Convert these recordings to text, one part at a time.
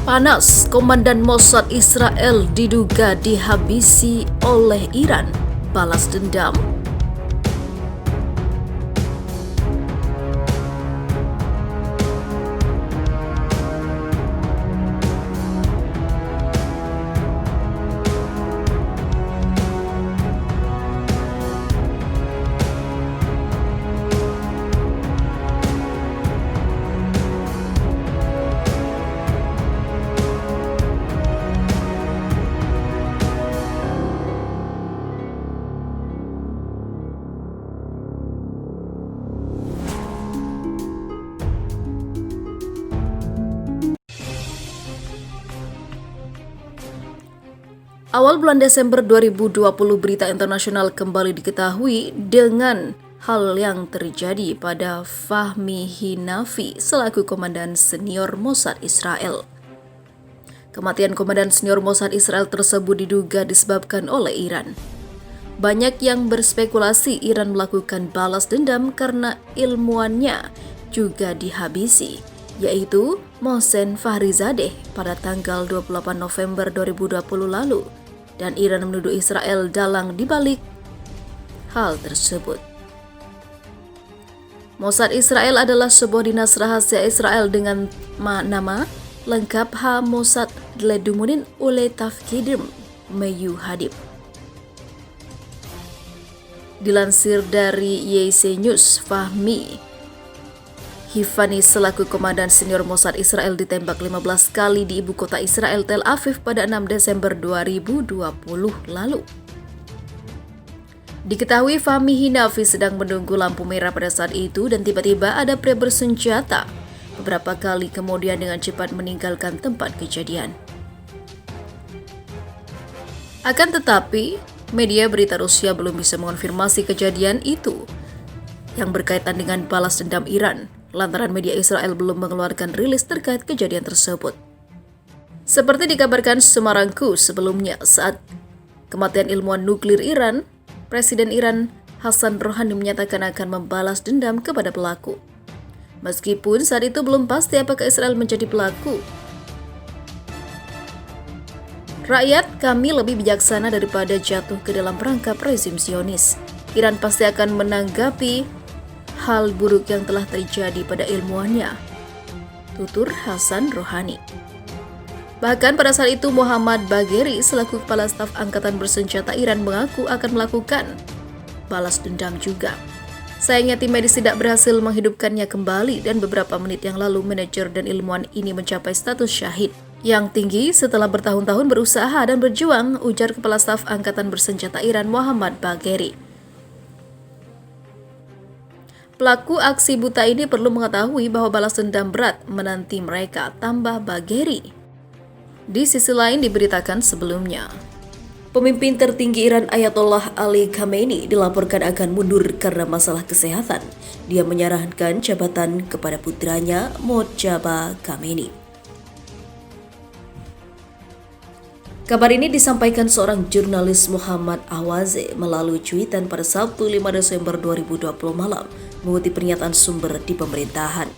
Panas, Komandan Mossad Israel diduga dihabisi oleh Iran. Balas dendam. Awal bulan Desember 2020, berita internasional kembali diketahui dengan hal yang terjadi pada Fahmi Hinafi selaku Komandan Senior Mossad Israel. Kematian Komandan Senior Mossad Israel tersebut diduga disebabkan oleh Iran. Banyak yang berspekulasi Iran melakukan balas dendam karena ilmuannya juga dihabisi, yaitu Mohsen Fakhrizadeh pada tanggal 28 November 2020 lalu, dan Iran menuduh Israel dalang dibalik hal tersebut. Mossad Israel adalah sebuah dinas rahasia Israel dengan nama lengkap Ha-Mossad Ledumunin Ule Tafkidim Meyuhadib. Dilansir dari YC News, Fahmi Hifani selaku Komandan Senior Mossad Israel ditembak 15 kali di ibu kota Israel Tel Aviv pada 6 Desember 2020 lalu. Diketahui Fahmi Hinafi sedang menunggu lampu merah pada saat itu dan tiba-tiba ada pria bersenjata beberapa kali kemudian dengan cepat meninggalkan tempat kejadian. Akan tetapi, media berita Rusia belum bisa mengonfirmasi kejadian itu yang berkaitan dengan balas dendam Iran, lantaran media Israel belum mengeluarkan rilis terkait kejadian tersebut. Seperti dikabarkan Semarangku sebelumnya, saat kematian ilmuwan nuklir Iran, Presiden Iran Hassan Rouhani menyatakan akan membalas dendam kepada pelaku. Meskipun saat itu belum pasti apakah Israel menjadi pelaku. Rakyat kami lebih bijaksana daripada jatuh ke dalam perangkap rezim Zionis. Iran pasti akan menanggapi hal buruk yang telah terjadi pada ilmuannya, tutur Hassan Rouhani. Bahkan pada saat itu Mohammad Bagheri selaku Kepala Staf Angkatan Bersenjata Iran mengaku akan melakukan balas dendam juga. Sayangnya tim medis tidak berhasil menghidupkannya kembali dan beberapa menit yang lalu manajer dan ilmuwan ini mencapai status syahid yang tinggi setelah bertahun-tahun berusaha dan berjuang, ujar Kepala Staf Angkatan Bersenjata Iran Mohammad Bagheri. Pelaku aksi buta ini perlu mengetahui bahwa balas dendam berat menanti mereka, tambah Bagheri. Di sisi lain diberitakan sebelumnya, pemimpin tertinggi Iran Ayatollah Ali Khamenei dilaporkan akan mundur karena masalah kesehatan. Dia menyerahkan jabatan kepada putranya Mojtaba Khamenei. Kabar ini disampaikan seorang jurnalis Muhammad Awaze melalui cuitan pada Sabtu 5 Desember 2020 malam, mengutip pernyataan sumber di pemerintahan.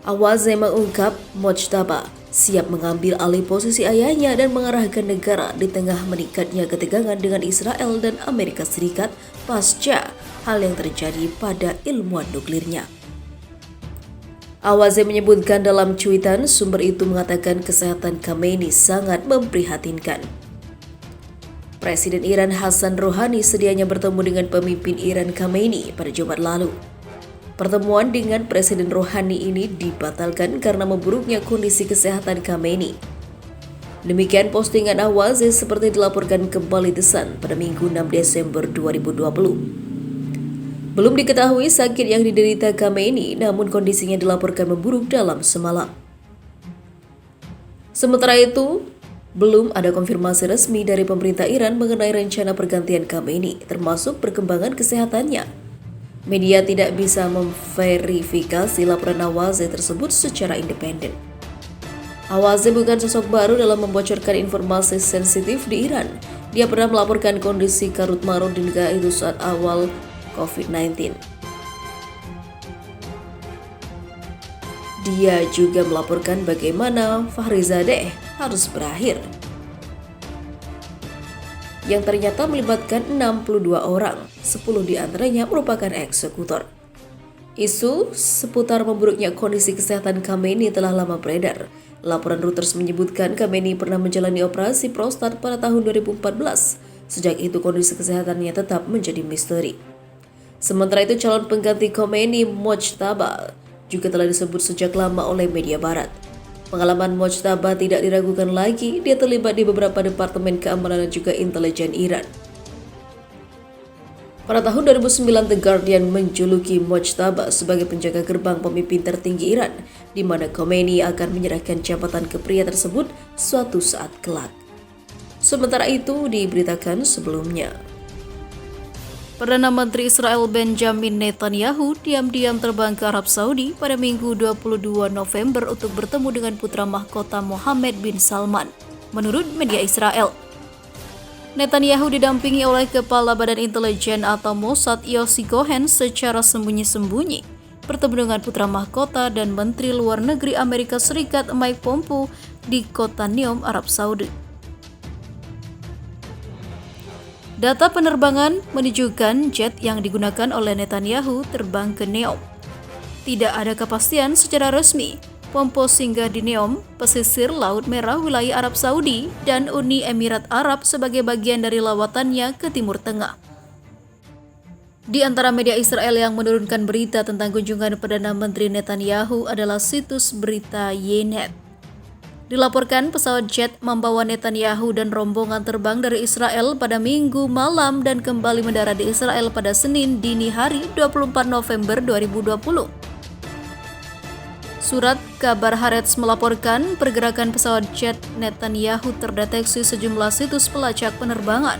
Awaze mengungkap Mojtaba siap mengambil alih posisi ayahnya dan mengarahkan negara di tengah meningkatnya ketegangan dengan Israel dan Amerika Serikat pasca hal yang terjadi pada ilmuwan nuklirnya. Awaze menyebutkan dalam cuitan, sumber itu mengatakan kesehatan Khamenei sangat memprihatinkan. Presiden Iran Hassan Rouhani sedianya bertemu dengan pemimpin Iran Khamenei pada Jumat lalu. Pertemuan dengan Presiden Rouhani ini dibatalkan karena memburuknya kondisi kesehatan Khamenei. Demikian postingan Awaze seperti dilaporkan kembali The Sun pada Minggu 6 Desember 2020. Belum diketahui sakit yang diderita Khamenei, namun kondisinya dilaporkan memburuk dalam semalam. Sementara itu, belum ada konfirmasi resmi dari pemerintah Iran mengenai rencana pergantian Khamenei, termasuk perkembangan kesehatannya. Media tidak bisa memverifikasi laporan Awaze tersebut secara independen. Awaze bukan sosok baru dalam membocorkan informasi sensitif di Iran. Dia pernah melaporkan kondisi karut marut di negara itu saat awal COVID-19. Dia juga melaporkan bagaimana Fakhrizadeh harus berakhir, yang ternyata melibatkan 62 orang, 10 diantaranya merupakan eksekutor. Isu seputar memburuknya kondisi kesehatan Khamenei telah lama beredar. Laporan Reuters menyebutkan Khamenei pernah menjalani operasi prostat pada tahun 2014. Sejak itu kondisi kesehatannya tetap menjadi misteri. Sementara itu calon pengganti Khamenei, Mojtaba, juga telah disebut sejak lama oleh media barat. Pengalaman Mojtaba tidak diragukan lagi, dia terlibat di beberapa departemen keamanan dan juga intelijen Iran. Pada tahun 2009, The Guardian menjuluki Mojtaba sebagai penjaga gerbang pemimpin tertinggi Iran, di mana Khamenei akan menyerahkan jabatan ke pria tersebut suatu saat kelak. Sementara itu diberitakan sebelumnya, Perdana Menteri Israel Benjamin Netanyahu diam-diam terbang ke Arab Saudi pada Minggu 22 November untuk bertemu dengan putra mahkota Mohammed bin Salman, menurut media Israel. Netanyahu didampingi oleh Kepala Badan Intelijen atau Mossad Yossi Cohen secara sembunyi-sembunyi, bertemu dengan putra mahkota dan Menteri Luar Negeri Amerika Serikat Mike Pompeo di kota Neom, Arab Saudi. Data penerbangan menunjukkan jet yang digunakan oleh Netanyahu terbang ke Neom. Tidak ada kepastian secara resmi. Pompeo singgah di Neom, pesisir Laut Merah wilayah Arab Saudi dan Uni Emirat Arab sebagai bagian dari lawatannya ke Timur Tengah. Di antara media Israel yang menurunkan berita tentang kunjungan Perdana Menteri Netanyahu adalah situs berita Ynet. Dilaporkan pesawat jet membawa Netanyahu dan rombongan terbang dari Israel pada Minggu malam dan kembali mendarat di Israel pada Senin dini hari 24 November 2020. Surat kabar Haaretz melaporkan pergerakan pesawat jet Netanyahu terdeteksi sejumlah situs pelacak penerbangan.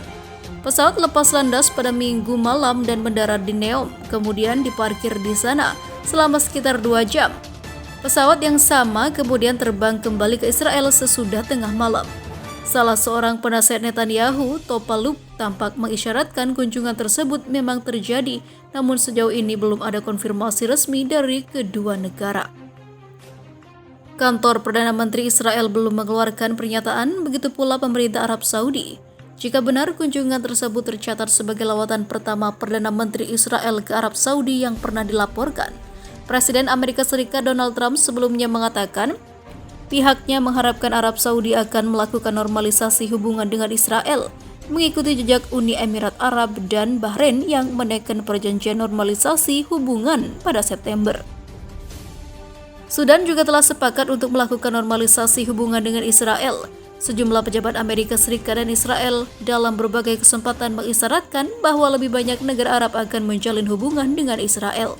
Pesawat lepas landas pada Minggu malam dan mendarat di Neom, kemudian diparkir di sana selama sekitar 2 jam. Pesawat yang sama kemudian terbang kembali ke Israel sesudah tengah malam. Salah seorang penasihat Netanyahu, Topaluk, tampak mengisyaratkan kunjungan tersebut memang terjadi, namun sejauh ini belum ada konfirmasi resmi dari kedua negara. Kantor Perdana Menteri Israel belum mengeluarkan pernyataan, begitu pula pemerintah Arab Saudi. Jika benar kunjungan tersebut tercatat sebagai lawatan pertama Perdana Menteri Israel ke Arab Saudi yang pernah dilaporkan, Presiden Amerika Serikat Donald Trump sebelumnya mengatakan pihaknya mengharapkan Arab Saudi akan melakukan normalisasi hubungan dengan Israel, mengikuti jejak Uni Emirat Arab dan Bahrain yang menekan perjanjian normalisasi hubungan pada September. Sudan juga telah sepakat untuk melakukan normalisasi hubungan dengan Israel. Sejumlah pejabat Amerika Serikat dan Israel dalam berbagai kesempatan mengisyaratkan bahwa lebih banyak negara Arab akan menjalin hubungan dengan Israel.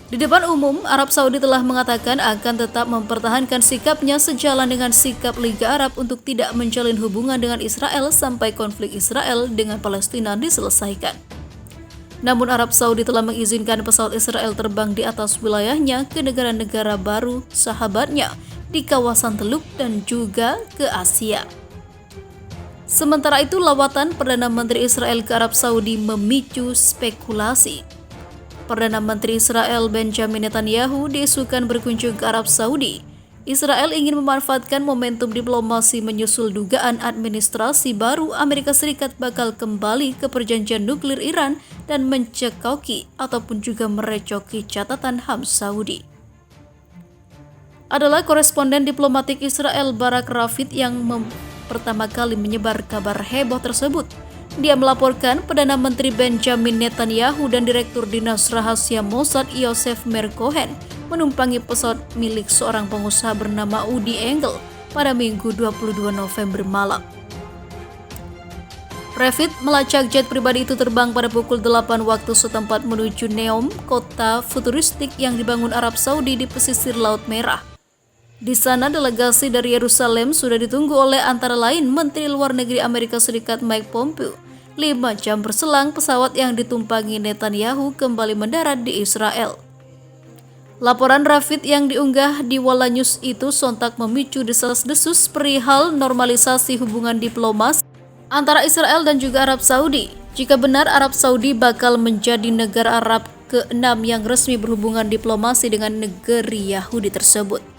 Di depan umum, Arab Saudi telah mengatakan akan tetap mempertahankan sikapnya sejalan dengan sikap Liga Arab untuk tidak menjalin hubungan dengan Israel sampai konflik Israel dengan Palestina diselesaikan. Namun Arab Saudi telah mengizinkan pesawat Israel terbang di atas wilayahnya ke negara-negara baru sahabatnya di kawasan Teluk dan juga ke Asia. Sementara itu, lawatan Perdana Menteri Israel ke Arab Saudi memicu spekulasi. Perdana Menteri Israel Benjamin Netanyahu diisukan berkunjung ke Arab Saudi. Israel ingin memanfaatkan momentum diplomasi menyusul dugaan administrasi baru Amerika Serikat bakal kembali ke perjanjian nuklir Iran dan mencekoki ataupun juga merecoki catatan HAM Saudi. Adalah koresponden diplomatik Israel Barak Ravid yang pertama kali menyebar kabar heboh tersebut. Dia melaporkan Perdana Menteri Benjamin Netanyahu dan Direktur Dinas Rahasia Mossad Yosef Meir Cohen menumpangi pesawat milik seorang pengusaha bernama Udi Engel pada Minggu 22 November malam. Ravid melacak jet pribadi itu terbang pada pukul 8 waktu setempat menuju Neom, kota futuristik yang dibangun Arab Saudi di pesisir Laut Merah. Di sana delegasi dari Yerusalem sudah ditunggu oleh antara lain Menteri Luar Negeri Amerika Serikat Mike Pompeo. 5 jam berselang, pesawat yang ditumpangi Netanyahu kembali mendarat di Israel. Laporan Ravid yang diunggah di Walla News itu sontak memicu desas-desus perihal normalisasi hubungan diplomasi antara Israel dan juga Arab Saudi. Jika benar Arab Saudi bakal menjadi negara Arab ke-6 yang resmi berhubungan diplomasi dengan negeri Yahudi tersebut.